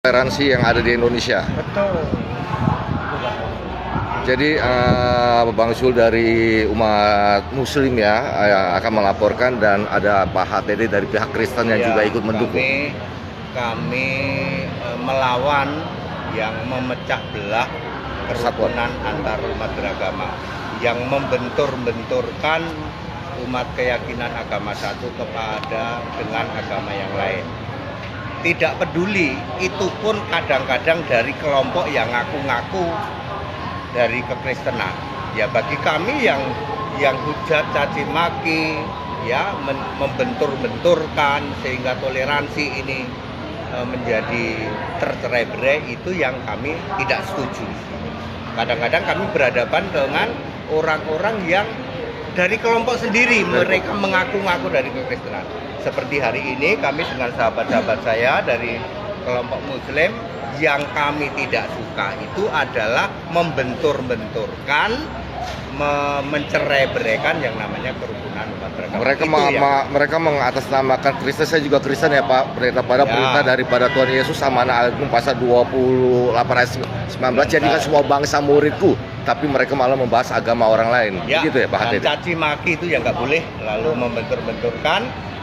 toleransi yang ada di Indonesia. Betul. Jadi Bang Zul dari umat Muslim ya akan melaporkan, dan ada Pak HTD dari pihak Kristen yang juga ikut mendukung. Kami melawan yang memecah belah kerukunan antar umat beragama, yang membentur-benturkan umat keyakinan agama satu kepada dengan agama yang lain. Tidak peduli, itu pun kadang-kadang dari kelompok yang ngaku-ngaku dari kekristenan. Ya bagi kami yang hujat, caci maki, ya membentur-benturkan sehingga toleransi ini menjadi tercerai-berai, itu yang kami tidak setuju. Kadang-kadang kami berhadapan dengan orang-orang yang dari kelompok sendiri, mereka mengaku-ngaku dari kekristenan. Seperti hari ini kami dengan sahabat-sahabat saya dari kelompok Muslim, yang kami tidak suka itu adalah membentur-benturkan, mencerai-beraikan yang namanya kerukunan umat beragama. Mereka mengatasnamakan Kristen. Saya juga Kristen ya Pak. Pada perintah daripada Tuhan Yesus Amanah Alkitab pasal 28 ayat 19, jadikan semua bangsa muridku. Tapi mereka malah membahas agama orang lain. Gitu ya Pak HTD. Caci maki itu yang nggak boleh. Lalu membentur-benturkan,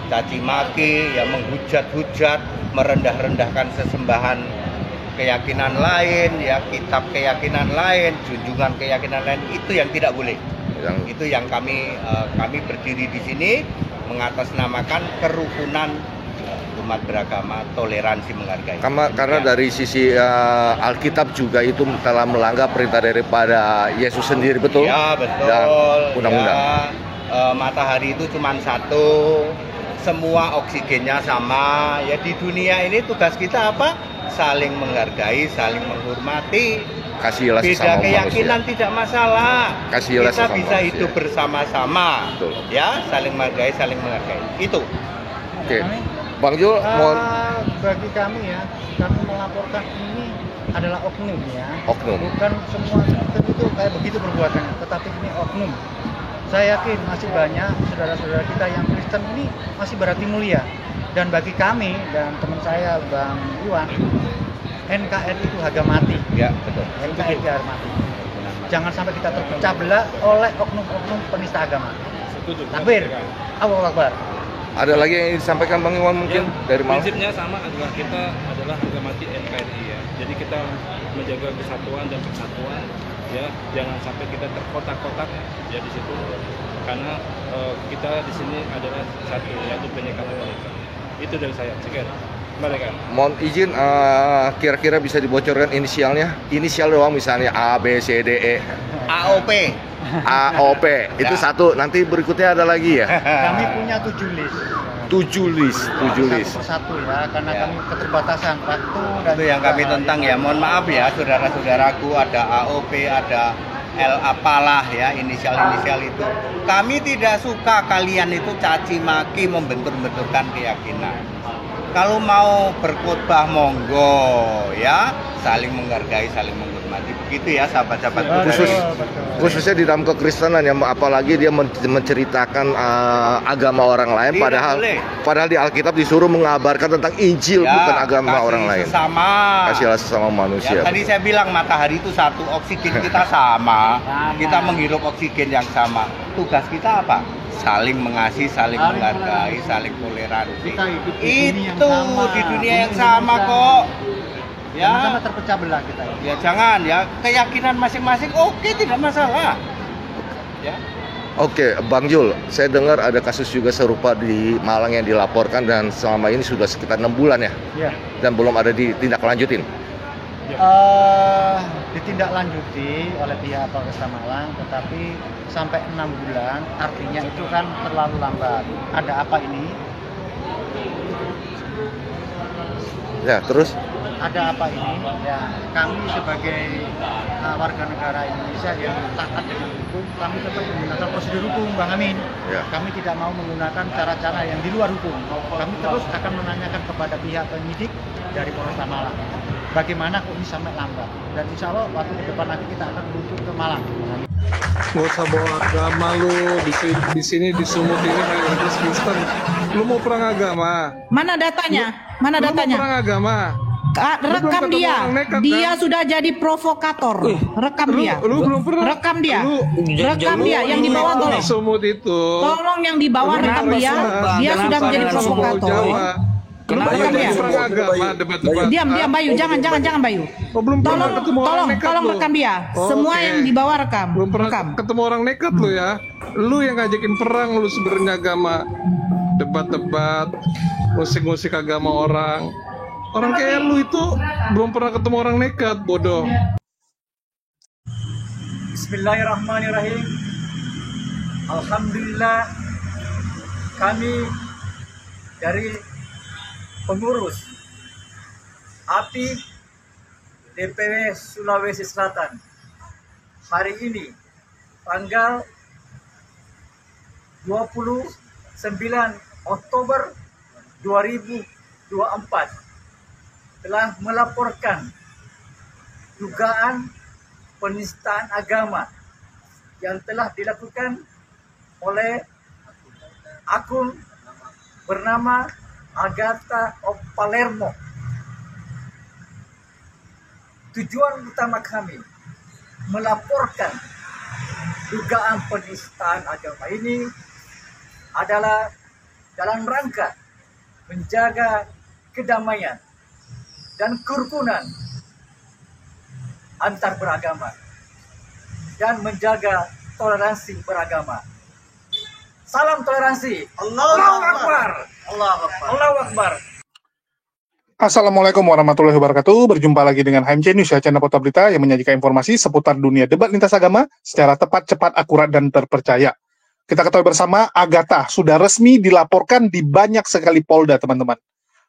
caci maki, yang menghujat-hujat, merendah-rendahkan sesembahan keyakinan lain, ya kitab keyakinan lain, junjungan keyakinan lain, itu yang tidak boleh. Itu yang kami berdiri di sini mengatasnamakan kerukunan umat beragama, toleransi, menghargai. Karena dari sisi Alkitab juga itu telah melanggar perintah daripada Yesus sendiri, betul? Ya betul. Dan undang-undang. Ya, matahari itu cuma satu, semua oksigennya sama. Ya di dunia ini tugas kita apa? Saling menghargai, saling menghormati. Kasihlah beda keyakinan manusia. Tidak masalah. Kasihlah kita bisa manusia. hidup bersama-sama. Betul. Ya, saling menghargai, saling menghargai. Itu. Oke. Bang Zul, bagi kami ya, kami melaporkan ini adalah oknum ya. Oknum. Bukan semua Kristen itu kayak begitu perbuatannya, tetapi ini oknum. Saya yakin masih banyak saudara-saudara kita yang Kristen ini masih berarti mulia. Dan bagi kami dan teman saya Bang Iwan, NKRI itu harga mati. Ya, betul. NKRI harga mati. Jangan sampai kita terpecah belah oleh oknum-oknum penista agama. Takbir. Allahu Akbar. Ada lagi yang disampaikan Bang Iwan mungkin dari Malang? Prinsipnya sama adalah kita adalah harga mati NKRI ya. Jadi kita menjaga kesatuan dan persatuan ya. Jangan sampai kita terkotak-kotak ya di situ. Karena kita di sini adalah satu, yaitu penyekatan mereka. Itu dari saya. Sekian. Mereka. Mohon izin, kira-kira bisa dibocorkan inisialnya? Inisial doang, misalnya A, B, C, D, E. AOP. AOP. Itu satu. Nanti berikutnya ada lagi ya? Kami punya 7 list. 7 list. Satu persatu ya, karena kami keterbatasan waktu dan itu yang kami tentang ya. Mohon maaf ya, saudara-saudaraku, ada AOP, ada L apalah ya, inisial-inisial itu. Kami tidak suka kalian itu caci maki, membentur-benturkan keyakinan. Kalau mau berkhotbah monggo ya, saling menghargai, saling menghormati. Begitu ya sahabat-sahabat. Khususnya di dalam kekristenan ya, apalagi dia menceritakan agama orang lain, padahal di Alkitab disuruh mengabarkan tentang Injil, bukan agama orang lain. Kasihlah sesama manusia. Ya, tadi saya bilang matahari itu satu, oksigen kita sama. Kita menghirup oksigen yang sama. Tugas kita apa? Saling mengasihi, saling menghargai, saling toleransi. Itu di dunia yang sama kok. Ya, sama terpecah belah kita. Ya jangan ya, keyakinan masing-masing oke, tidak masalah. Ya. Oke, Bang Zul, saya dengar ada kasus juga serupa di Malang yang dilaporkan dan selama ini sudah sekitar 6 bulan ya. Iya. Dan belum ada ditindaklanjutin. Ditindaklanjuti oleh pihak Polresta Malang, tetapi sampai 6 bulan artinya itu kan terlalu lambat. Ada apa ini? Ya, terus? Ada apa ini? Ya, kami sebagai warga negara Indonesia yang taat dengan hukum, kami tetap menggunakan prosedur hukum, Bang Amin. Ya. Kami tidak mau menggunakan cara-cara yang di luar hukum. Kami terus akan menanyakan kepada pihak penyidik dari Polresta Malang, bagaimana kok ini sampai lambat. Dan insya Allah waktu ke depan nanti kita akan menuju ke Malang. Nggak usah bawa agama lu di sini di Sumut ini mayoritas Kristen. Lu mau perang agama? Mana datanya? Mana lu datanya? Mau perang agama? Lu belum Rekam ketemu dia. orang nekat, Dia kan? sudah jadi provokator. Rekam dia. Lu belum pernah. Rekam dia. Lu Rekam dia yang lu dibawa itu tolong. di Sumut itu. Tolong yang dibawa Lu rekam dia. kenapa? Dia sudah Kenapa menjadi dengan Pulau provokator. Jawa. Lu Kenapa pernah dia? jadi perang agama, debat-debat. Diam Bayu, jangan Bayu. Oh, belum pernah Tolong ketemu orang nekat tolong lu. rekam dia. Oh, Semua oke. yang dibawa rekam. Belum pernah Rekam. ketemu orang nekat lu ya. Lu yang ngajakin perang lu sebenarnya agama. Debat-debat, musik-musik agama orang. Orang kayak lu itu belum pernah ketemu orang nekat, bodoh. Bismillahirrahmanirrahim. Alhamdulillah kami dari pengurus API DPW Sulawesi Selatan hari ini tanggal 29 Oktober 2024 telah melaporkan dugaan penistaan agama yang telah dilakukan oleh akun bernama Agatha of Palermo. Tujuan utama kami melaporkan dugaan penistaan agama ini adalah dalam rangka menjaga kedamaian dan kerukunan antar beragama dan menjaga toleransi beragama. Salam toleransi. Allahu Akbar. Allahu Akbar. Assalamualaikum warahmatullahi wabarakatuh. Berjumpa lagi dengan HMC News, channel Portal Berita yang menyajikan informasi seputar dunia debat lintas agama secara tepat, cepat, akurat, dan terpercaya. Kita ketahui bersama, Agatha sudah resmi dilaporkan di banyak sekali Polda, teman-teman.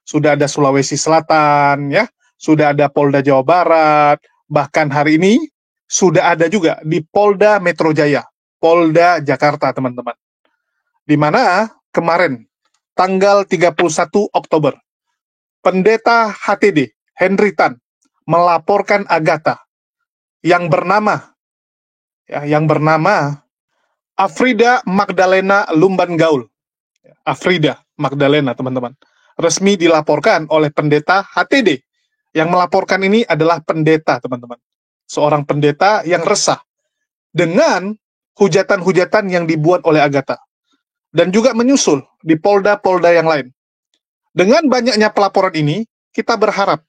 Sudah ada Sulawesi Selatan, ya, sudah ada Polda Jawa Barat, bahkan hari ini sudah ada juga di Polda Metro Jaya, Polda Jakarta, teman-teman. Di mana kemarin, tanggal 31 Oktober, Pendeta HTD Henry Tan melaporkan Agatha yang bernama Afrida Magdalena Lumban Gaul. Afrida Magdalena, teman-teman. Resmi dilaporkan oleh Pendeta HTD. Yang melaporkan ini adalah pendeta, teman-teman. Seorang pendeta yang resah dengan hujatan-hujatan yang dibuat oleh Agatha. Dan juga menyusul di polda-polda yang lain. Dengan banyaknya pelaporan ini, kita berharap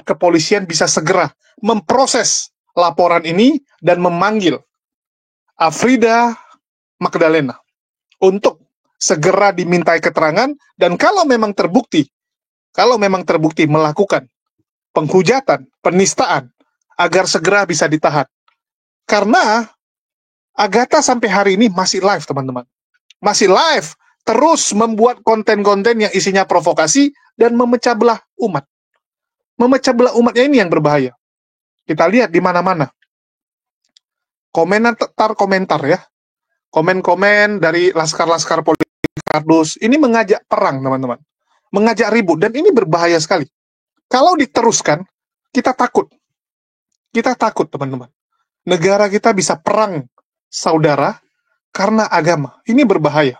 kepolisian bisa segera memproses laporan ini dan memanggil Afrida Magdalena untuk segera dimintai keterangan, dan kalau memang terbukti melakukan penghujatan, penistaan, agar segera bisa ditahan. Karena Agatha sampai hari ini masih live, teman-teman. Masih live, terus membuat konten-konten yang isinya provokasi dan memecah belah umat. Memecah belah umatnya ini yang berbahaya. Kita lihat di mana-mana. Komentar ya. Komen-komen dari laskar-laskar politik kardus ini mengajak perang, teman-teman. Mengajak ribut, dan ini berbahaya sekali. Kalau diteruskan, kita takut. Kita takut, teman-teman. Negara kita bisa perang saudara karena agama. Ini berbahaya.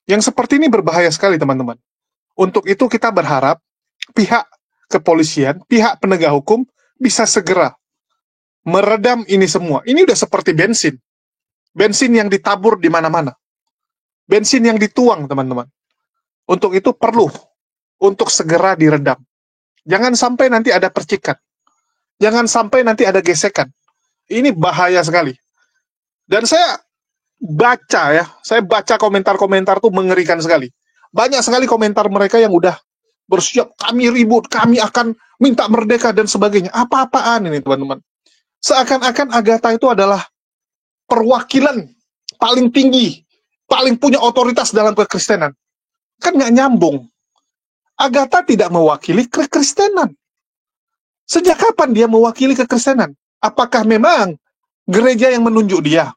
Yang seperti ini berbahaya sekali, teman-teman. Untuk itu kita berharap pihak kepolisian, pihak penegak hukum bisa segera meredam ini semua. Ini udah seperti bensin. Bensin yang ditabur di mana-mana. Bensin yang dituang, teman-teman. Untuk itu perlu untuk segera diredam. Jangan sampai nanti ada percikan. Jangan sampai nanti ada gesekan. Ini bahaya sekali. Dan saya baca komentar-komentar tuh mengerikan sekali. Banyak sekali komentar mereka yang udah bersiap, kami ribut, kami akan minta merdeka dan sebagainya. Apa-apaan ini, teman-teman. Seakan-akan Agatha itu adalah perwakilan paling tinggi, paling punya otoritas dalam kekristenan. Kan nggak nyambung. Agatha tidak mewakili kekristenan. Sejak kapan dia mewakili kekristenan? Apakah memang gereja yang menunjuk dia?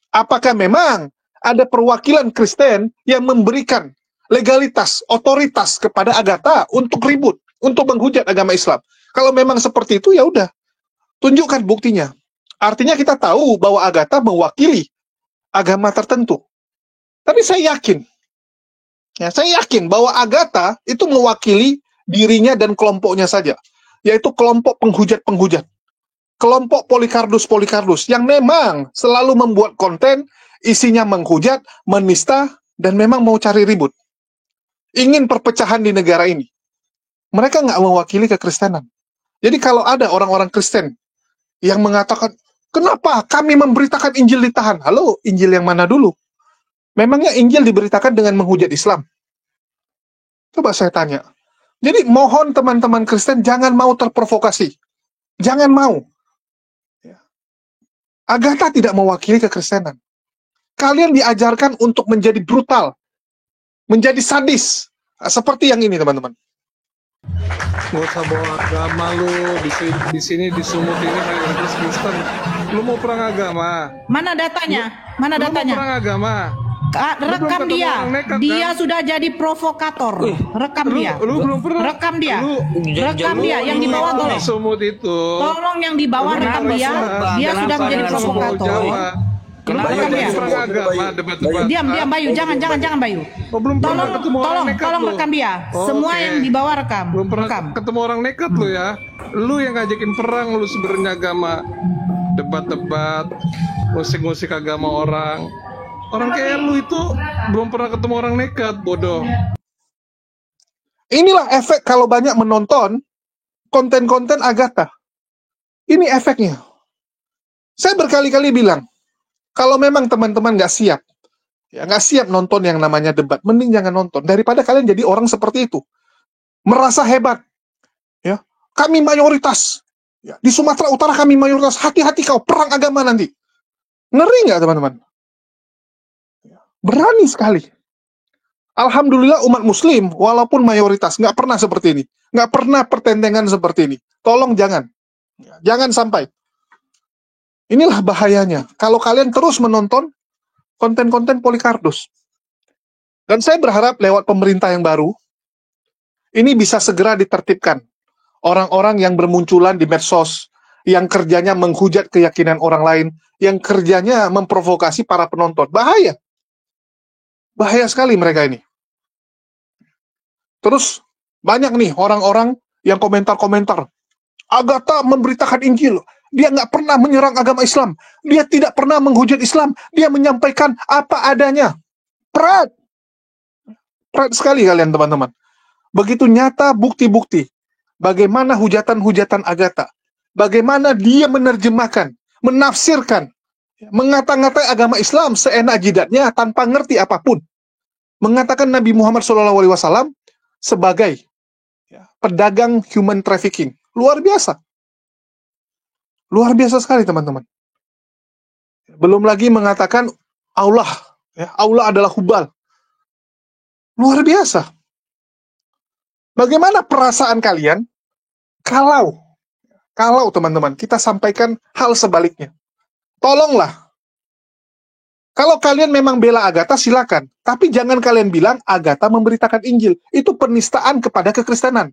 Apakah memang ada perwakilan Kristen yang memberikan legalitas, otoritas kepada Agatha untuk ribut, untuk menghujat agama Islam? Kalau memang seperti itu, ya udah, tunjukkan buktinya. Artinya kita tahu bahwa Agatha mewakili agama tertentu. Tapi saya yakin bahwa Agatha itu mewakili dirinya dan kelompoknya saja, yaitu kelompok penghujat-penghujat, kelompok Polycarpus yang memang selalu membuat konten isinya menghujat, menista, dan memang mau cari ribut. Ingin perpecahan di negara ini. Mereka nggak mewakili kekristenan. Jadi kalau ada orang-orang Kristen yang mengatakan, kenapa kami memberitakan Injil ditahan? Halo, Injil yang mana dulu? Memangnya Injil diberitakan dengan menghujat Islam? Coba saya tanya. Jadi mohon teman-teman Kristen jangan mau terprovokasi. Jangan mau. Agatha tidak mewakili kekristenan. Kalian diajarkan untuk menjadi brutal, menjadi sadis. Seperti yang ini, teman-teman. Nggak usah bawa agama lu di sini disumut ini mayoritas Kristen. Lu mau perang agama? Mana datanya? Mana Lu mau datanya? perang agama? Rekam ketemu dia. orang nekat, Dia kan? sudah jadi provokator. Rekam dia. Lu belum pernah. Rekam dia. Rekam Lu- dia yang di bawah lu tolong. Sumut itu. Tolong yang di bawah Lu rekam kenapa dia. sih? Dia sudah Kenapa menjadi sih? provokator. Jawa. Lu Kenapa bakal jadi dia? perang agama, debat-debat. Diam Bayu, jangan Bayu. Oh, belum pernah Tolong ketemu orang nekat tolong lu. rekam dia. Oh, Semua oke. yang di bawah rekam. Belum pernah Rekam. ketemu orang nekat lu ya. Lu yang ngajakin perang, lu sebenarnya agama, debat-debat, musik-musik agama orang. Orang kayak lu itu belum pernah ketemu orang nekat, bodoh. Inilah efek kalau banyak menonton konten-konten Agatha. Ini efeknya. Saya berkali-kali bilang, kalau memang teman-teman nggak siap, ya nggak siap nonton yang namanya debat, mending jangan nonton. Daripada kalian jadi orang seperti itu, merasa hebat. Ya, kami mayoritas. Ya, di Sumatera Utara kami mayoritas. Hati-hati kau perang agama nanti. Ngeri nggak teman-teman? Berani sekali. Alhamdulillah umat muslim, walaupun mayoritas, nggak pernah seperti ini. Nggak pernah pertentangan seperti ini. Tolong jangan. Jangan sampai. Inilah bahayanya. Kalau kalian terus menonton konten-konten Polycarpus. Dan saya berharap lewat pemerintah yang baru, ini bisa segera ditertibkan. Orang-orang yang bermunculan di medsos, yang kerjanya menghujat keyakinan orang lain, yang kerjanya memprovokasi para penonton. Bahaya. Bahaya sekali mereka ini. Terus banyak nih orang-orang yang komentar-komentar. Agatha memberitakan Injil. Dia nggak pernah menyerang agama Islam. Dia tidak pernah menghujat Islam. Dia menyampaikan apa adanya. Prat sekali kalian teman-teman. Begitu nyata bukti-bukti. Bagaimana hujatan-hujatan Agatha. Bagaimana dia menerjemahkan, menafsirkan, mengata-ngatai agama Islam seenak jidatnya tanpa ngerti apapun. Mengatakan Nabi Muhammad SAW sebagai pedagang human trafficking. Luar biasa. Luar biasa sekali teman-teman. Belum lagi mengatakan Allah. Allah adalah hubal. Luar biasa. Bagaimana perasaan kalian kalau teman-teman kita sampaikan hal sebaliknya? Tolonglah. Kalau kalian memang bela Agatha, silakan. Tapi jangan kalian bilang Agatha memberitakan Injil. Itu penistaan kepada kekristenan.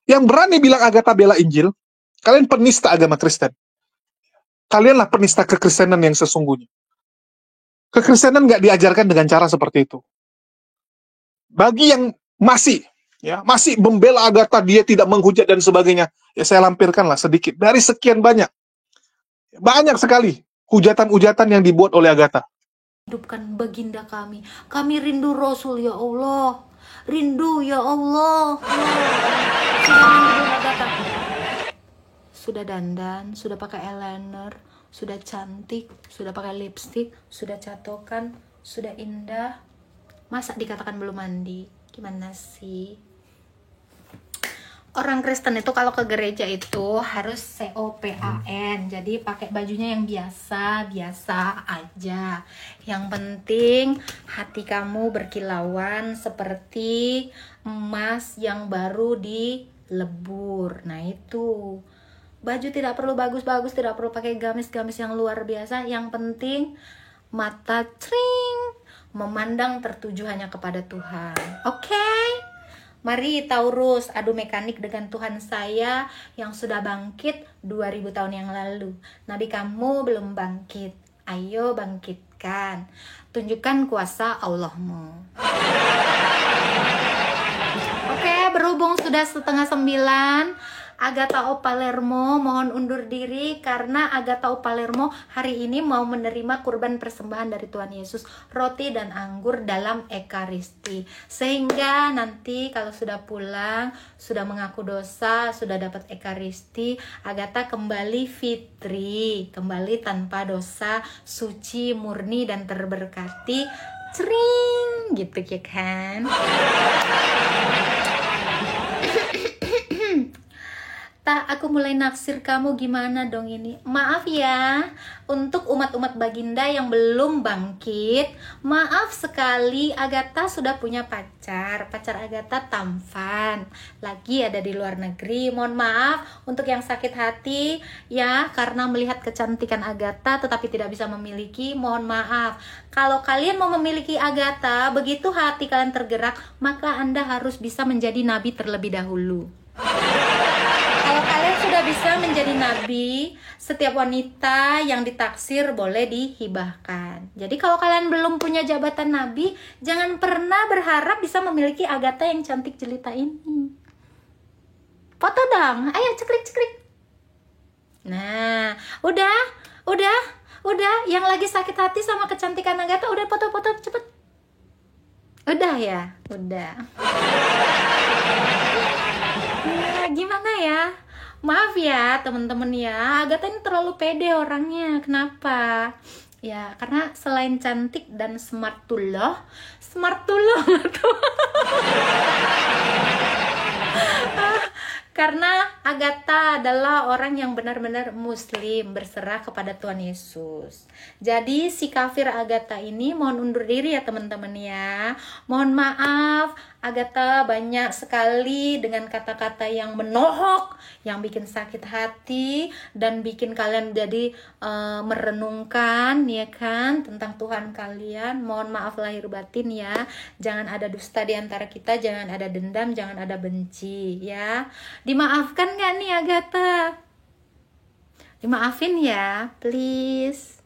Yang berani bilang Agatha bela Injil, kalian penista agama Kristen. Kalianlah penista kekristenan yang sesungguhnya. Kekristenan nggak diajarkan dengan cara seperti itu. Bagi yang masih membela Agatha, dia tidak menghujat dan sebagainya, ya saya lampirkanlah sedikit. Dari sekian banyak sekali hujatan-hujatan yang dibuat oleh Agatha. Hidupkan baginda kami rindu Rasul ya Allah, rindu ya Allah. Sudah dandan, sudah pakai eyeliner, sudah cantik, sudah pakai lipstick, sudah catokan, sudah indah, masa dikatakan belum mandi? Gimana sih? Orang Kristen itu kalau ke gereja itu harus COPAN. Jadi pakai bajunya yang biasa aja. Yang penting hati kamu berkilauan seperti emas yang baru dilebur. Nah itu. Baju tidak perlu bagus-bagus, tidak perlu pakai gamis-gamis yang luar biasa. Yang penting mata cring, memandang tertuju hanya kepada Tuhan. Oke? Mari Taurus, adu mekanik dengan Tuhan saya yang sudah bangkit 2000 tahun yang lalu. Nabi kamu belum bangkit. Ayo bangkitkan. Tunjukkan kuasa Allahmu. Oke, bro. berhubung sudah 8:30, Agatha O Palermo mohon undur diri karena Agatha O Palermo hari ini mau menerima kurban persembahan dari Tuhan Yesus, roti dan anggur dalam Ekaristi. Sehingga nanti kalau sudah pulang, sudah mengaku dosa, sudah dapat Ekaristi, Agatha kembali fitri, kembali tanpa dosa, suci, murni dan terberkati. Cering gitu ya kan. Tak, aku mulai naksir kamu, gimana dong ini? Maaf ya, untuk umat-umat Baginda yang belum bangkit, maaf sekali, Agatha sudah punya pacar. Pacar Agatha tampan, lagi ada di luar negeri. Mohon maaf untuk yang sakit hati ya, karena melihat kecantikan Agatha tetapi tidak bisa memiliki. Mohon maaf. Kalau kalian mau memiliki Agatha, begitu hati kalian tergerak, maka Anda harus bisa menjadi nabi terlebih dahulu. Kalau kalian sudah bisa menjadi nabi, setiap wanita yang ditaksir boleh dihibahkan. Jadi kalau kalian belum punya jabatan nabi, jangan pernah berharap bisa memiliki Agatha yang cantik jelita ini. Foto dong, ayo cekrik-cekrik. Nah, udah. Yang lagi sakit hati sama kecantikan Agatha, udah foto-foto cepet. Udah ya, udah. Ya, gimana ya? Maaf ya temen-temen ya, Agatha ini terlalu pede orangnya. Kenapa? Ya karena selain cantik dan smart to loh karena Agatha adalah orang yang benar-benar muslim, berserah kepada Tuhan Yesus. Jadi si kafir Agatha ini mohon undur diri ya teman-teman ya. Mohon maaf, Agatha banyak sekali dengan kata-kata yang menohok, yang bikin sakit hati dan bikin kalian jadi merenungkan ya kan tentang Tuhan kalian. Mohon maaf lahir batin ya. Jangan ada dusta di antara kita, jangan ada dendam, jangan ada benci ya. Dimaafkan gak nih Agatha? Dimaafin ya, please.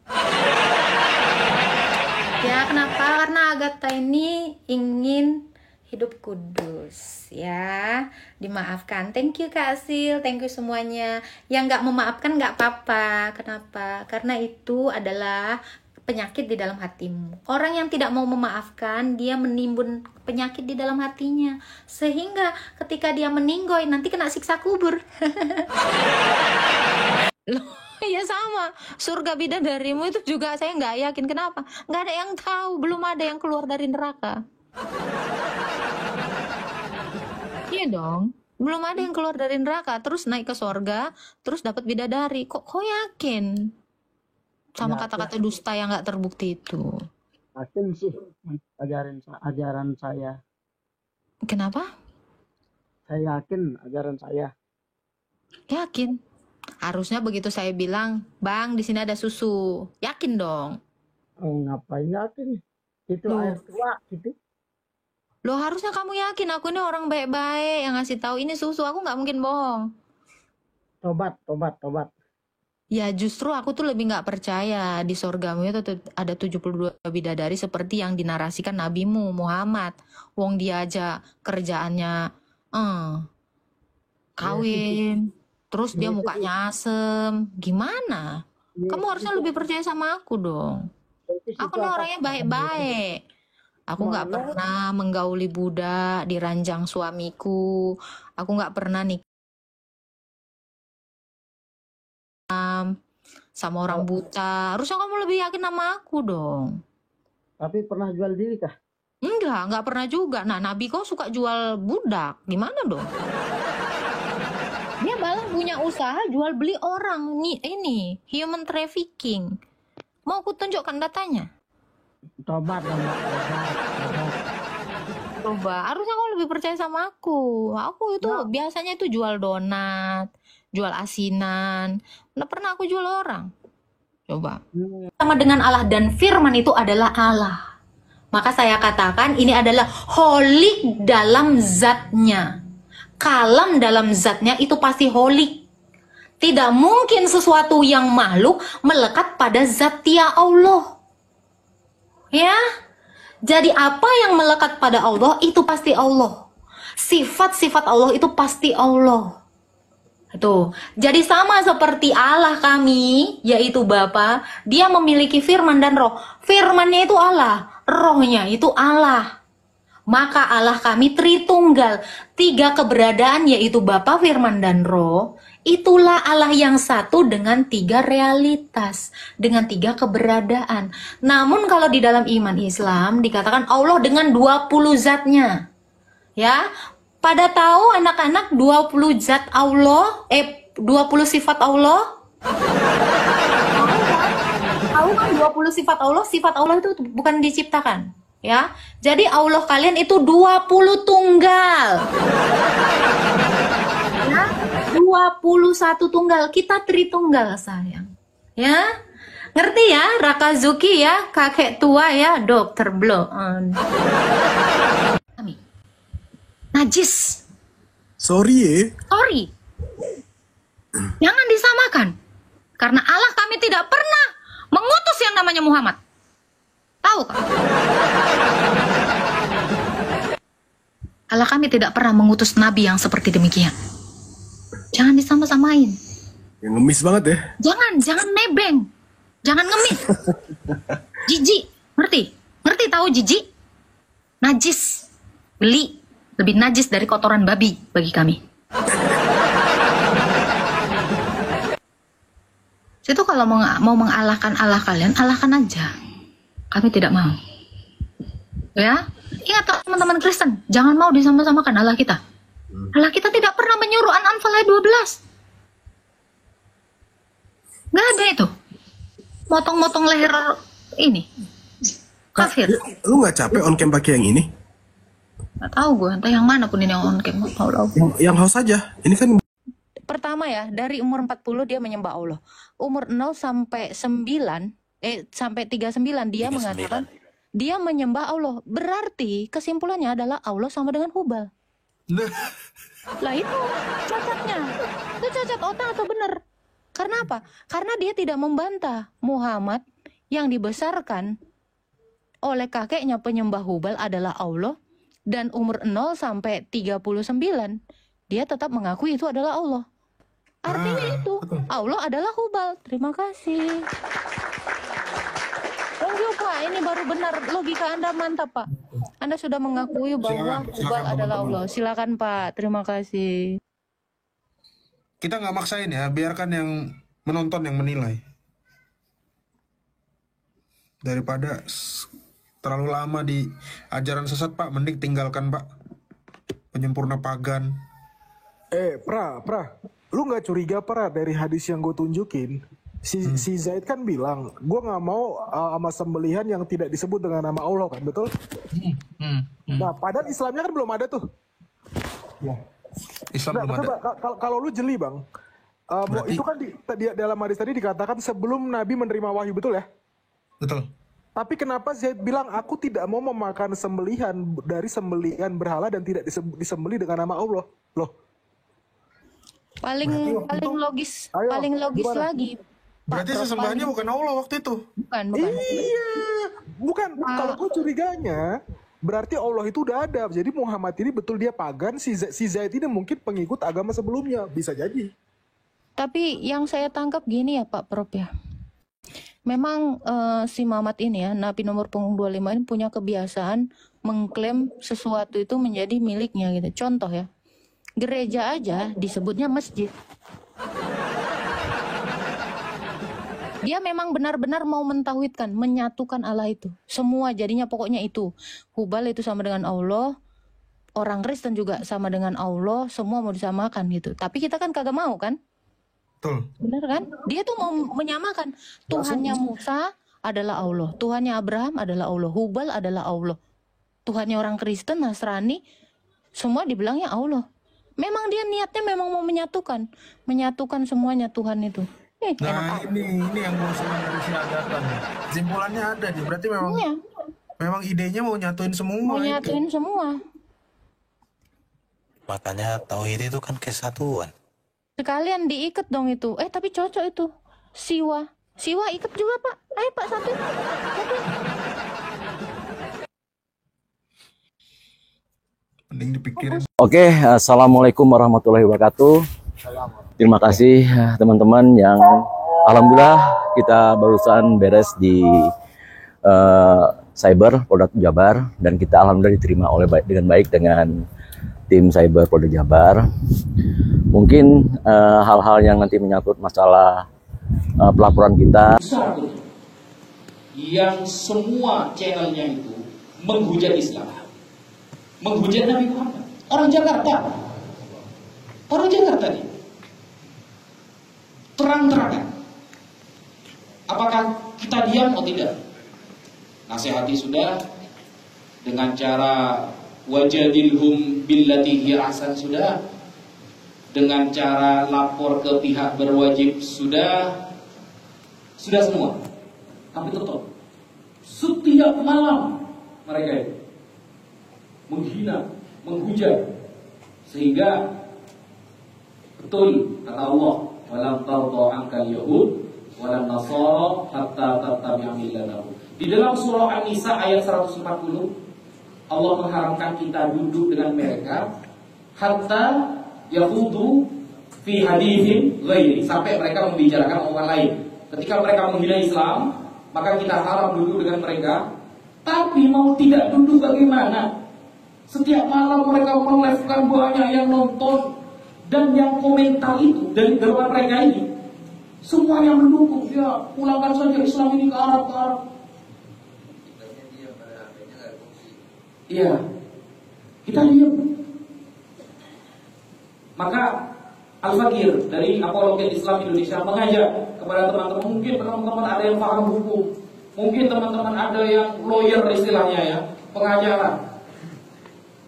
Ya kenapa? Karena Agatha ini ingin hidup kudus ya. Dimaafkan. Thank you Kak Asil, thank you semuanya. Yang gak memaafkan gak apa-apa. Kenapa? Karena itu adalah penyakit di dalam hatimu. Orang yang tidak mau memaafkan, dia menimbun penyakit di dalam hatinya. Sehingga ketika dia meninggoy, nanti kena siksa kubur. Loh, ya sama. Surga bidadarimu itu juga saya nggak yakin. Kenapa? Nggak ada yang tahu. Belum ada yang keluar dari neraka. Iya dong. Belum ada yang keluar dari neraka. Terus naik ke surga, terus dapat bidadari. Kok yakin? Sama kata-kata dusta yang nggak terbukti itu. Yakin sih ajaran saya. Kenapa? Saya yakin ajaran saya. Yakin. Harusnya begitu saya bilang, Bang, di sini ada susu. Yakin dong. Oh, ngapain yakin? Itu Loh. air tua gitu. Loh, harusnya kamu yakin aku ini orang baik-baik yang ngasih tahu ini susu. Aku nggak mungkin bohong. Tobat. Ya justru aku tuh lebih nggak percaya di sorgamu itu ada 72 bidadari seperti yang dinarasikan nabimu Muhammad. Wong dia aja kerjaannya kawin, terus dia mukanya asem. Gimana? Kamu harusnya lebih percaya sama aku dong. Aku nih orangnya baik-baik. Aku nggak pernah menggauli budak di ranjang suamiku. Aku nggak pernah nikah sama orang buta. Harusnya kamu lebih yakin sama aku dong. Tapi pernah jual diri kah? Enggak pernah juga. Nah, Nabi kau suka jual budak. Gimana dong? Dia malah punya usaha jual beli orang. Ini human trafficking. Mau aku tunjukkan datanya? Tobat. Coba, harusnya kau lebih percaya sama aku. Aku itu biasanya itu jual donat, jual asinan. Nggak pernah aku jual orang. Coba. Sama dengan Allah dan firman itu adalah Allah. Maka saya katakan ini adalah holik dalam zatnya. Kalam dalam zatnya itu pasti holik. Tidak mungkin sesuatu yang makhluk melekat pada zatia Allah. Ya. Jadi apa yang melekat pada Allah itu pasti Allah. Sifat-sifat Allah itu pasti Allah. Itu. Jadi sama seperti Allah kami, yaitu Bapa, dia memiliki firman dan roh. Firmannya itu Allah, rohnya itu Allah. Maka Allah kami Tritunggal, 3 keberadaan yaitu Bapa, firman dan roh. Itulah Allah yang satu dengan 3 realitas, dengan 3 keberadaan. Namun kalau di dalam iman Islam dikatakan Allah dengan 20 zatnya. Ya, pada tahu anak-anak 20 zat Allah, 20 sifat Allah? Tahu kan 20 sifat Allah? Sifat Allah itu bukan diciptakan, ya. Jadi Allah kalian itu 20 tunggal. Ya, 21 tunggal. Kita Tritunggal, sayang. Ya. Ngerti ya, Rakazuki ya, kakek tua ya, dokter bloon. Najis. Sorry. Jangan disamakan. Karena Allah kami tidak pernah mengutus yang namanya Muhammad. Tahu kan? Allah kami tidak pernah mengutus nabi yang seperti demikian. Jangan disama-samain. Yang ngemis banget ya. Jangan nebeng. Jangan ngemis. Jijik. Ngerti tahu jijik? Najis. Beli. Lebih najis dari kotoran babi bagi kami. Situ kalau mau mengalahkan Allah kalian, alahkan aja. Kami tidak mau. Ya, ingat teman-teman Kristen, jangan mau disama-samakan Allah kita. Allah kita tidak pernah menyuruh An-Anfal ayat 12. Nggak ada itu. Motong-motong leher ini. Kafir. Lu nggak capek on cam pakai yang ini? Nggak tahu gue, entah yang mana pun ini yang on cam. Yang house aja. Ini kan Pertama ya, dari umur 40 dia menyembah Allah. Umur 0 sampai 9, sampai 39 dia mengatakan dia menyembah Allah. Berarti kesimpulannya adalah Allah sama dengan Hubal. Lah itu cacatnya. Itu cacat otak atau benar? Karena apa? Karena dia tidak membantah Muhammad yang dibesarkan oleh kakeknya penyembah Hubal adalah Allah. Dan umur 0 sampai 39 dia tetap mengakui itu adalah Allah. Artinya itu Allah adalah Hubal. Terima kasih. Thank you Pak, ini baru benar, logika Anda mantap Pak. Anda sudah mengakui bahwa Hubal adalah Allah. Silakan Pak, terima kasih. Kita nggak maksain ya, biarkan yang menonton yang menilai. Daripada terlalu lama di ajaran sesat Pak, mending tinggalkan Pak. Penyempurna pagan. Pra, lu nggak curiga dari hadis yang gue tunjukin? Si Zaid kan bilang, gue nggak mau sama sembelihan yang tidak disebut dengan nama Allah, kan, betul? Nah, padahal Islamnya kan belum ada tuh. Ya. Islam belum ada. Kalau lu jeli bang, itu kan di dalam hadis tadi dikatakan sebelum Nabi menerima wahyu, betul ya? Betul. Tapi kenapa Zaid bilang aku tidak mau memakan sembelihan dari sembelihan berhala dan tidak disembeli dengan nama Allah? Loh. Paling logis gimana? lagi. Berarti sesembahannya bukan Allah waktu itu. Bukan. Iya. Bukan. Kalau gue curiganya berarti Allah itu udah ada. Jadi Muhammad ini betul dia pagan, si Zaid ini mungkin pengikut agama sebelumnya. Bisa jadi. Tapi yang saya tangkap gini ya Pak Prof ya. Memang si Muhammad ini ya, Nabi nomor punggung 25 ini punya kebiasaan mengklaim sesuatu itu menjadi miliknya gitu. Contoh ya, gereja aja disebutnya masjid. Dia memang benar-benar mau mentauhidkan, menyatukan Allah itu. Semua jadinya pokoknya itu. Hubal itu sama dengan Allah, orang Kristen juga sama dengan Allah, semua mau disamakan gitu. Tapi kita kan kagak mau kan? Betul. Benar kan? Dia tuh mau menyamakan. Tuhannya Musa adalah Allah. Tuhannya Abraham adalah Allah. Hubal adalah Allah. Tuhannya orang Kristen, Nasrani, semua dibilangnya Allah. Memang dia niatnya memang mau menyatukan. Menyatukan semuanya Tuhan itu. Nah ini yang gue senang dari si Agatan. Kesimpulannya ada nih. Berarti memang idenya mau nyatuin semua. Mau nyatuin semua. Makanya tauhid itu kan kesatuan. Sekalian diikat dong itu. Tapi cocok itu. Siwa ikat juga Pak. Ayo Pak, satu. Mending dipikirin. Oke, assalamualaikum warahmatullahi wabarakatuh. Terima kasih teman-teman yang alhamdulillah kita barusan beres di Cyber Polda Jabar, dan kita alhamdulillah diterima dengan baik dengan tim Cyber Polda Jabar. Mungkin hal-hal yang nanti menyangkut masalah pelaporan kita yang semua channelnya itu menghujat Islam, menghujat Nabi Muhammad. Orang Jakarta nih terang-terangan. Apakah kita diam atau tidak? Nasihati sudah, dengan cara wajadilhum billati hiya ahsan sudah, dengan cara lapor ke pihak berwajib sudah semua. Tapi tetap setiap malam mereka itu menghina, menghujat, sehingga betul kata Allah, walam tarda ankal yahud walam nasara hatta tattabi'a millatahum. Di dalam surah An-Nisa ayat 140, Allah mengharamkan kita duduk dengan mereka hatta yahudu fi hadithin ghairi, sampai mereka membicarakan omongan lain. Ketika mereka menghina Islam, maka kita haram duduk dengan mereka. Tapi mau tidak duduk bagaimana? Setiap malam mereka melive-kan, banyak yang nonton, dan yang komentar itu dari golongan mereka ini semuanya mendukung. Ya, pulangkan saja Islam ini ke Arab. Iya, kita diam. Maka Al-Fakir dari Apologet Islam Indonesia mengajak kepada teman-teman, mungkin teman-teman ada yang paham hukum, mungkin teman-teman ada yang lawyer istilahnya ya, pengacara.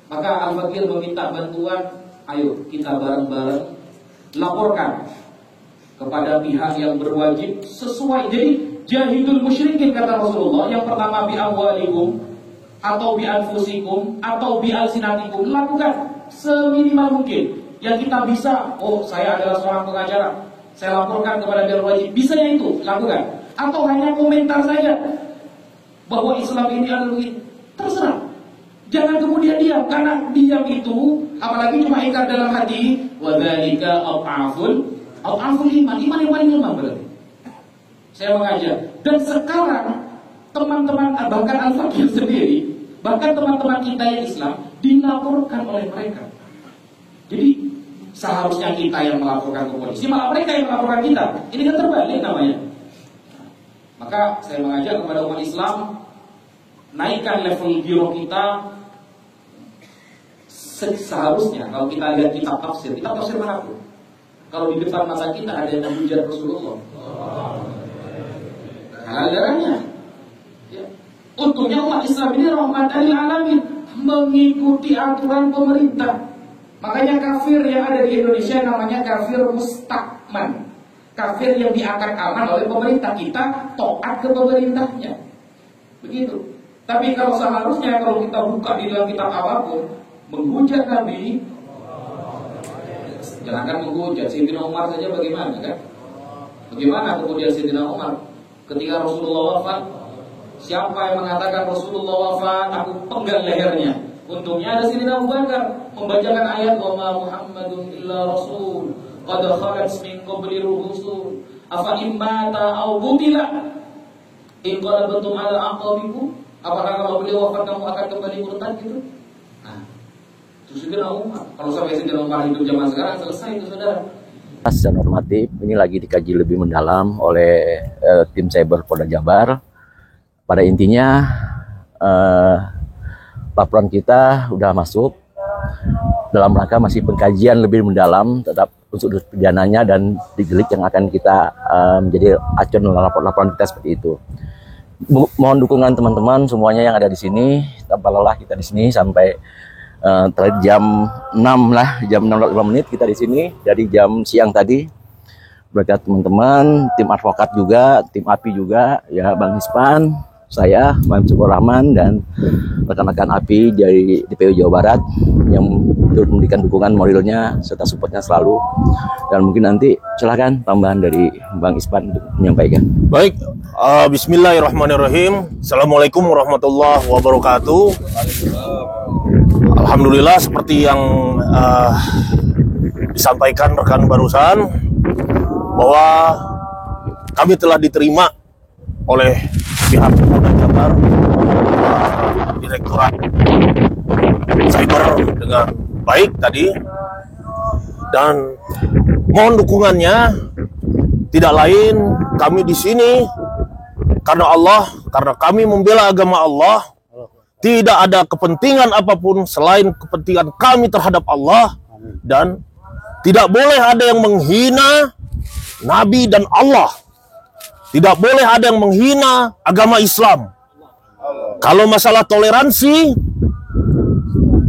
Maka Al-Fakir meminta bantuan, ayo kita bareng-bareng laporkan kepada pihak yang berwajib sesuai. Jadi jahidul musyrikin kata Rasulullah, yang pertama bi amwalikum atau bi anfusikum atau bi alsinatikum, lakukan seminimal mungkin. Yang kita bisa, oh saya adalah seorang pengacara, saya laporkan kepada pihak berwajib, bisanya itu lakukan. Atau hanya komentar saja bahwa Islam ini adalah begitu, terserah. Jangan kemudian diam, karena diam itu apalagi cuma ingkar dalam hati, wa dzalika af'aful iman yang paling lemah berarti. Saya mengajak, dan sekarang teman-teman bahkan Al-Fakir sendiri, bahkan teman-teman kita yang Islam dilaporkan oleh mereka. Jadi seharusnya kita yang melaporkan ke polisi, malah mereka yang melaporkan kita. Ini kan terbalik namanya. Maka saya mengajak kepada umat Islam, naikkan level biro kita. Seharusnya kalau kita lihat kitab tafsir manapun, kalau di depan mata kita ada yang menghujat Rasulullah, darahnya. Ya. Untungnya umat Islam ini rahmatan lil alamin, mengikuti aturan pemerintah. Makanya kafir yang ada di Indonesia namanya kafir mustakman, kafir yang diangkat aman oleh pemerintah. Kita taat ke pemerintahnya, begitu. Tapi kalau seharusnya kalau kita buka di dalam kitab apapun, menghujat Nabi, jangankan menghujat Sayyidina Umar saja bagaimana kan? Bagaimana kemudian Sayyidina Umar ketika Rasulullah wafat, siapa yang mengatakan Rasulullah wafat aku penggal lehernya? Untungnya ada Sayyidina Abu Bakar membacakan ayat wa ma Muhammadun illa rasul qad khalat min qablihi rusul afa immata aw qutila in qalabatum ala aqabikum, apakah kalau beliau wafat kamu akan kembali murtad gitu? Nah, itu Sayyidina Umar. Kalau sampai Sayyidina Umar hidup zaman sekarang selesai itu saudara. Secara normatif ini lagi dikaji lebih mendalam oleh tim Cyber Polda Jabar. Pada intinya laporan kita sudah masuk dalam rangka masih pengkajian lebih mendalam tetap unsur pidananya dan delik yang akan kita menjadi acuan laporan kita seperti itu. Mohon dukungan teman-teman semuanya yang ada di sini. Tanpa lelah kita di sini sampai terakhir jam 6 lah, jam 6.05 kita di sini dari jam siang tadi. Berkat teman-teman, tim advokat juga, tim API juga, ya Bang Hispan, saya, Bang Syukur Rahman, dan rekan-rekan API dari DPU Jawa Barat yang memberikan dukungan moralnya serta supportnya selalu. Dan mungkin nanti silahkan tambahan dari Bang Ispan untuk menyampaikan. Baik, bismillahirrahmanirrahim. Assalamualaikum warahmatullahi wabarakatuh. Alhamdulillah seperti yang disampaikan rekan barusan, bahwa kami telah diterima oleh pihak Polda Jabar, Direktorat Cyber dengan baik tadi, dan mohon dukungannya. Tidak lain, kami di sini karena Allah, karena kami membela agama Allah. Tidak ada kepentingan apapun selain kepentingan kami terhadap Allah, dan tidak boleh ada yang menghina Nabi dan Allah. Tidak boleh ada yang menghina agama Islam. Kalau masalah toleransi,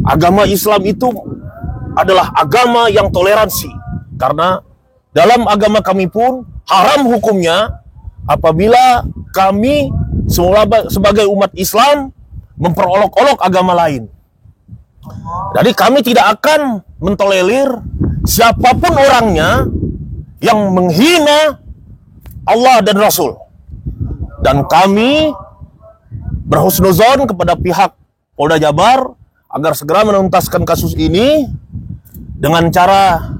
agama Islam itu adalah agama yang toleransi. Karena dalam agama kami pun haram hukumnya apabila kami sebagai umat Islam memperolok-olok agama lain. Jadi kami tidak akan mentolerir siapapun orangnya yang menghina Allah dan Rasul. Dan kami berhusnuzon kepada pihak Polda Jabar agar segera menuntaskan kasus ini dengan cara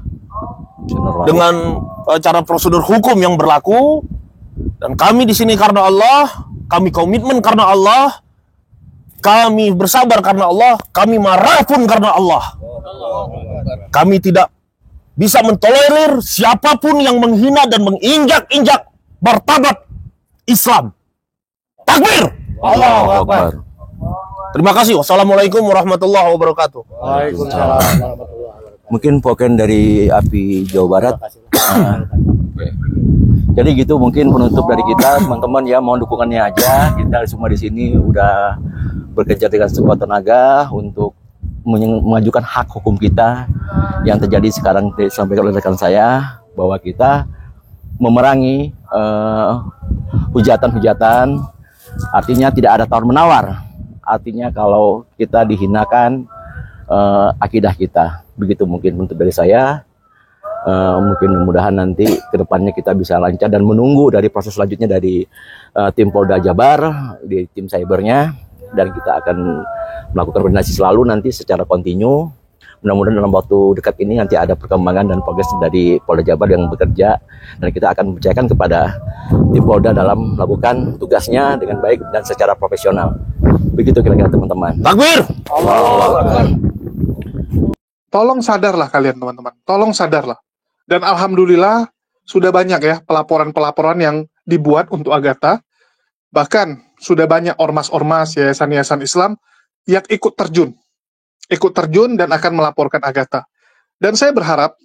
prosedur hukum yang berlaku. Dan kami di sini karena Allah, kami komitmen karena Allah, kami bersabar karena Allah, kami marah pun karena Allah. Kami tidak bisa mentolerir siapapun yang menghina dan menginjak-injak martabat Islam. Takbir! Allahu Akbar. Terima kasih. Wassalamualaikum warahmatullahi wabarakatuh. Waalaikumsalam. Mungkin poken dari API Jawa Barat. Jadi gitu mungkin penutup dari kita, teman-teman ya, mohon dukungannya aja. Kita semua di sini udah bekerja dengan sekuat tenaga untuk mengajukan hak hukum kita yang terjadi sekarang disampaikan oleh rekan saya, bahwa kita memerangi hujatan-hujatan, artinya tidak ada tawar-menawar. Artinya kalau kita dihinakan akidah kita. Begitu mungkin untuk dari saya. Mungkin mudah-mudahan nanti kedepannya kita bisa lancar dan menunggu dari proses selanjutnya dari tim Polda Jabar, di tim cybernya, dan kita akan melakukan koordinasi selalu nanti secara kontinu. Mudah-mudahan dalam waktu dekat ini nanti ada perkembangan dan progres dari Polda Jabar yang bekerja, dan kita akan percayakan kepada tim Polda dalam melakukan tugasnya dengan baik dan secara profesional. Begitu kira-kira teman-teman. Takbir! Allahu Akbar. Tolong sadarlah kalian teman-teman, tolong sadarlah. Dan alhamdulillah sudah banyak ya pelaporan-pelaporan yang dibuat untuk Agatha. Bahkan sudah banyak ormas-ormas, yayasan-yayasan Islam yang ikut terjun dan akan melaporkan Agatha. Dan saya berharap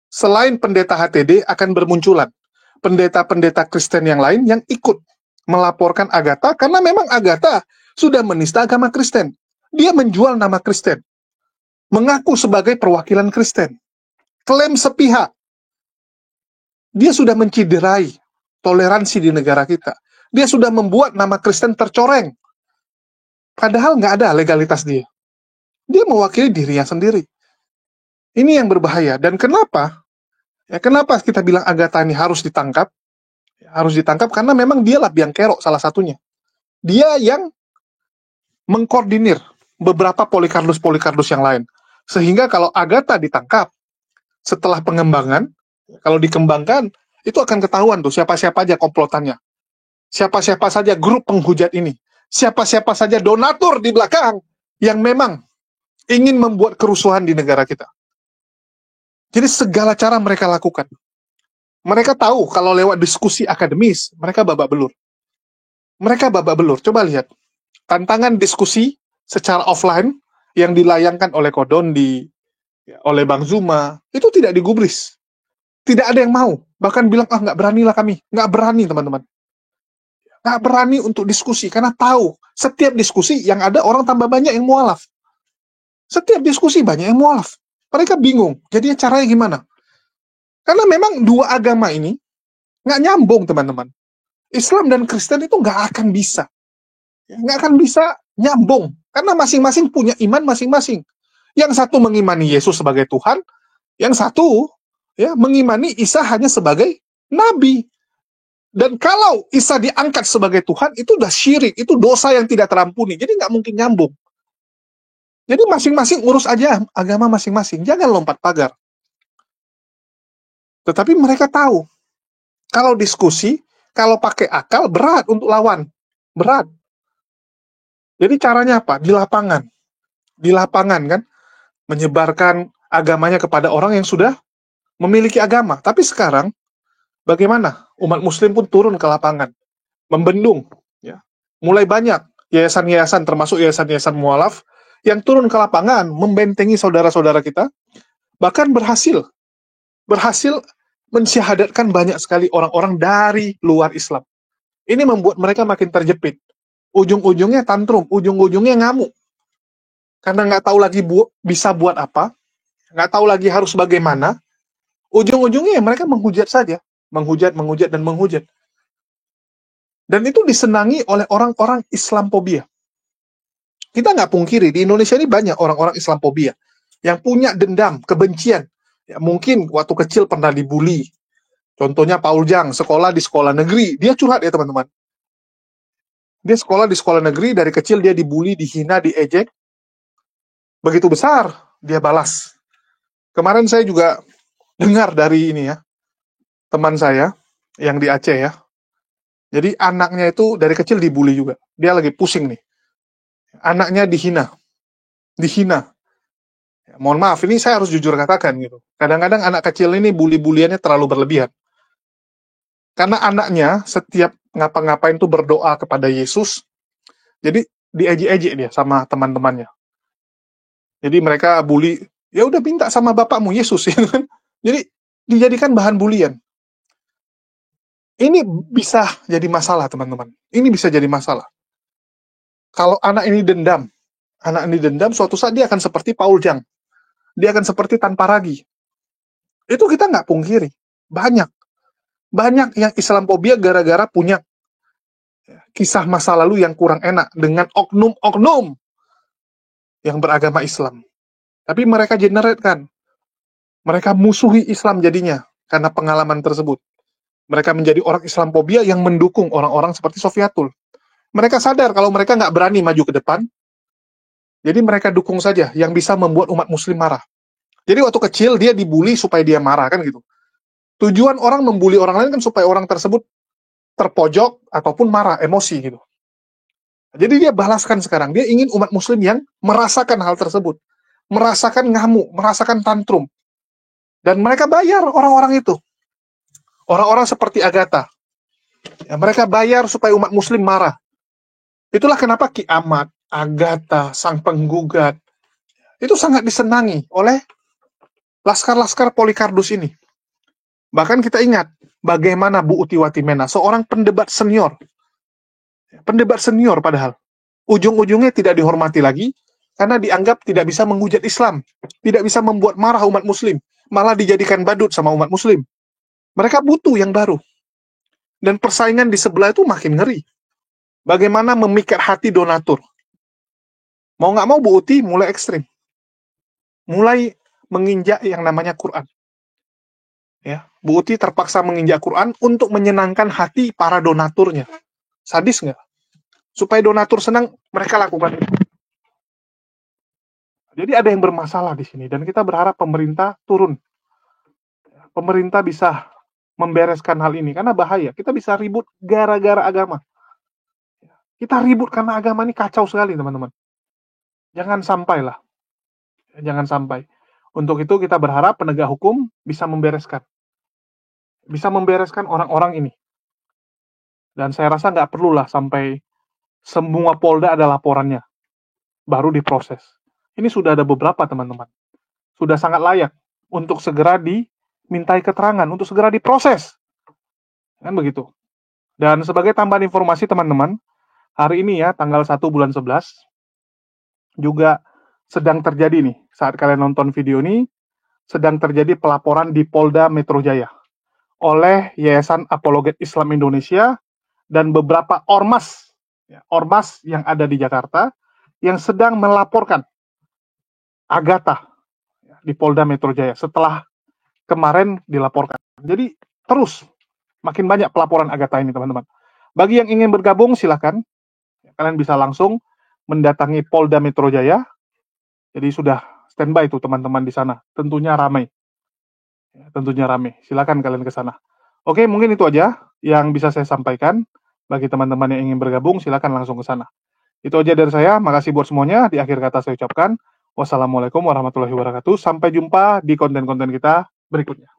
selain pendeta HTD akan bermunculan pendeta-pendeta Kristen yang lain yang ikut melaporkan Agatha, karena memang Agatha sudah menista agama Kristen. Dia menjual nama Kristen, mengaku sebagai perwakilan Kristen, klaim sepihak. Dia sudah menciderai toleransi di negara kita. Dia sudah membuat nama Kristen tercoreng. Padahal nggak ada legalitas dia. Dia mewakili dirinya sendiri. Ini yang berbahaya. Dan kenapa? Ya, kenapa kita bilang Agatha ini harus ditangkap? Harus ditangkap karena memang dialah biang kerok salah satunya. Dia yang mengkoordinir beberapa Polikarpus yang lain. Sehingga kalau Agatha ditangkap, setelah pengembangan, kalau dikembangkan, itu akan ketahuan tuh siapa-siapa aja komplotannya. Siapa-siapa saja grup penghujat ini. Siapa-siapa saja donatur di belakang yang memang ingin membuat kerusuhan di negara kita. Jadi segala cara mereka lakukan. Mereka tahu kalau lewat diskusi akademis, mereka babak belur. Coba lihat. Tantangan diskusi secara offline yang dilayangkan oleh Kodondi, oleh Bang Zuma, itu tidak digubris. Tidak ada yang mau. Bahkan bilang, nggak beranilah kami. Nggak berani, teman-teman. Nggak berani untuk diskusi, karena tahu setiap diskusi yang ada orang tambah banyak yang mualaf. Setiap diskusi banyak yang mualaf. Mereka bingung, jadinya caranya gimana? Karena memang dua agama ini nggak nyambung, teman-teman. Islam dan Kristen itu nggak akan bisa. Nggak akan bisa nyambung. Karena masing-masing punya iman masing-masing. Yang satu mengimani Yesus sebagai Tuhan, yang satu ya mengimani Isa hanya sebagai Nabi. Dan kalau Isa diangkat sebagai Tuhan, itu udah syirik, itu dosa yang tidak terampuni. Jadi nggak mungkin nyambung. Jadi masing-masing urus aja agama masing-masing, jangan lompat pagar. Tetapi mereka tahu, kalau diskusi, kalau pakai akal, berat untuk lawan. Berat. Jadi caranya apa? Di lapangan. Di lapangan kan, menyebarkan agamanya kepada orang yang sudah memiliki agama. Tapi sekarang, bagaimana? Umat muslim pun turun ke lapangan. Membendung. Ya. Mulai banyak yayasan-yayasan, termasuk yayasan-yayasan mualaf, yang turun ke lapangan, membentengi saudara-saudara kita, bahkan berhasil mensyahadatkan banyak sekali orang-orang dari luar Islam. Ini membuat mereka makin terjepit. Ujung-ujungnya tantrum, ujung-ujungnya ngamuk. Karena nggak tahu lagi bisa buat apa, nggak tahu lagi harus bagaimana, ujung-ujungnya mereka menghujat saja. Menghujat, dan menghujat. Dan itu disenangi oleh orang-orang Islamophobia. Kita nggak pungkiri, di Indonesia ini banyak orang-orang Islamophobia yang punya dendam, kebencian. Ya, mungkin waktu kecil pernah dibully. Contohnya Paul Jang, sekolah di sekolah negeri. Dia curhat ya teman-teman. Dia sekolah di sekolah negeri, dari kecil dia dibully, dihina, diejek. Begitu besar, dia balas. Kemarin saya juga dengar dari ini ya, teman saya yang di Aceh ya. Jadi anaknya itu dari kecil dibully juga. Dia lagi pusing nih. Anaknya dihina. Ya, mohon maaf, ini saya harus jujur katakan gitu. Kadang-kadang anak kecil ini bully-buliannya terlalu berlebihan. Karena anaknya setiap ngapa-ngapain tuh berdoa kepada Yesus. Jadi diejek-ejek dia sama teman-temannya. Jadi mereka bully, ya udah minta sama bapakmu Yesus ya kan. Jadi dijadikan bahan bulian. Ini bisa jadi masalah teman-teman. Ini bisa jadi masalah. Kalau anak ini dendam, suatu saat dia akan seperti Paul Jang. Dia akan seperti tanpa ragi. Itu kita nggak pungkiri. Banyak yang Islamophobia gara-gara punya kisah masa lalu yang kurang enak dengan oknum-oknum yang beragama Islam. Tapi mereka generate-kan. Mereka musuhi Islam jadinya karena pengalaman tersebut. Mereka menjadi orang Islamophobia yang mendukung orang-orang seperti Sofiatul. Mereka sadar kalau mereka nggak berani maju ke depan, jadi mereka dukung saja yang bisa membuat umat muslim marah. Jadi waktu kecil dia dibully supaya dia marah kan gitu. Tujuan orang membuli orang lain kan supaya orang tersebut terpojok ataupun marah, emosi gitu. Jadi dia balaskan sekarang. Dia ingin umat muslim yang merasakan hal tersebut. Merasakan ngamuk, merasakan tantrum. Dan mereka bayar orang-orang itu. Orang-orang seperti Agatha. Ya, mereka bayar supaya umat muslim marah. Itulah kenapa Ki Ahmad, Agatha, sang penggugat, itu sangat disenangi oleh laskar-laskar Polycarpus ini. Bahkan kita ingat bagaimana Bu Uti Watimena, seorang pendebat senior. Pendebat senior padahal. Ujung-ujungnya tidak dihormati lagi, karena dianggap tidak bisa menghujat Islam. Tidak bisa membuat marah umat muslim. Malah dijadikan badut sama umat muslim. Mereka butuh yang baru. Dan persaingan di sebelah itu makin ngeri. Bagaimana memikat hati donatur. Mau nggak mau Bu Uti mulai ekstrim. Mulai menginjak yang namanya Quran. Ya, Bu Uti terpaksa menginjak Quran untuk menyenangkan hati para donaturnya. Sadis nggak? Supaya donatur senang, mereka lakukan itu. Jadi ada yang bermasalah di sini. Dan kita berharap pemerintah turun. Pemerintah bisa membereskan hal ini, karena bahaya. Kita bisa ribut gara-gara agama. Kita ribut karena agama ini kacau sekali, teman-teman. Jangan sampai lah. Jangan sampai. Untuk itu kita berharap penegak hukum bisa membereskan. Bisa membereskan orang-orang ini. Dan saya rasa nggak perlulah sampai semua Polda ada laporannya. Baru diproses. Ini sudah ada beberapa, teman-teman. Sudah sangat layak untuk segera dimintai keterangan, untuk segera diproses. Kan begitu. Dan sebagai tambahan informasi, teman-teman, hari ini ya, tanggal 1 bulan 11, juga sedang terjadi nih, saat kalian nonton video ini, sedang terjadi pelaporan di Polda Metro Jaya oleh Yayasan Apologet Islam Indonesia dan beberapa ormas yang ada di Jakarta yang sedang melaporkan Agatha di Polda Metro Jaya setelah kemarin dilaporkan. Jadi terus makin banyak pelaporan Agatha ini, teman-teman. Bagi yang ingin bergabung, silakan. Kalian bisa langsung mendatangi Polda Metro Jaya Jadi sudah standby tuh teman-teman di sana. Tentunya ramai. Tentunya ramai. Silakan kalian ke sana. Oke, mungkin itu aja yang bisa saya sampaikan. Bagi teman-teman yang ingin bergabung, silakan langsung ke sana. Itu aja dari saya. Makasih buat semuanya. Di akhir kata saya ucapkan wassalamualaikum warahmatullahi wabarakatuh. Sampai jumpa di konten-konten kita berikutnya.